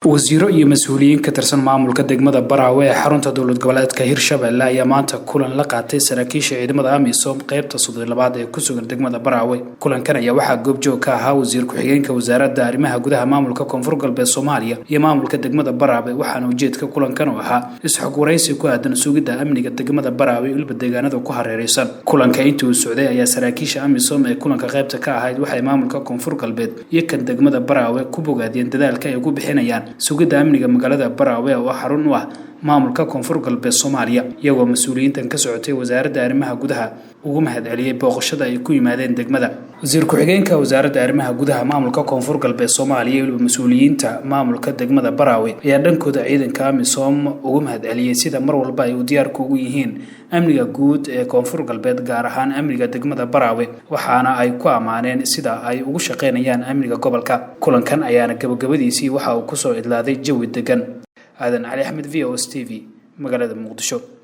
wasiiro iyo mas'uuliyiin ka tirsan maamulka degmada Baraawe ee xarunta dowlad goboleedka Hirshabelle ayaa maanta kulan la qaatay saraakiisha ciidamada AMISOM qaybta 32 ee ku sugan degmada Baraawe. Kulankan ayaa waxaa goobjoog ka ahaa wasiir ku-xigeenka wasaaradda arrimaha gudaha maamulka Koonfur Galbeed Soomaaliya iyo maamulka degmada Baraawe, waxaana ujeedka kulankan u ahaa isxog waraysi ku aadan sugidda amniga degmada Baraawe iyo deegaanada ku hareeraysan. Kulanka intii uu socday ayaa saraakiisha AMISOM ee kulanka qaybta ka ahayd waxay maamulka Koonfur Galbeed iyo kan degmada Baraawe ku bogaadeen dadaalka ay ku bixinayaan sugidda amniga magaalada Baraawe oo xarun u ah maamulka Koonfur Galbeed Soomaaliya, iyagoo mas'uuliyiintan ka socotay wasaaradda arrimaha gudaha ugu mahadceliyay booqashada ay ku yimaadeen degmada. wasiir ku-xigeenka wasaaradda arrimaha gudaha maamulka Koonfur Galbeed Soomaaliya iyo mas'uuliyiinta maamulka degmada Baraawe ayaa dhankooda ciidanka AMISOM ugu mahadceliyay sida mar walba ay u diyaar ku yihiin amniga guud ee Koonfur Galbeed, gaar ahaan amniga degmada Baraawe, waxaana ay ku amaaneen sida ay ugu shaqeynayaan amniga gobolka. Kulankan ayaana gabagabadiisii waxa uu ku soo idlaaday jawi degan. Aadan Ali Axmed, VOS TV, magaalada Muqdisho.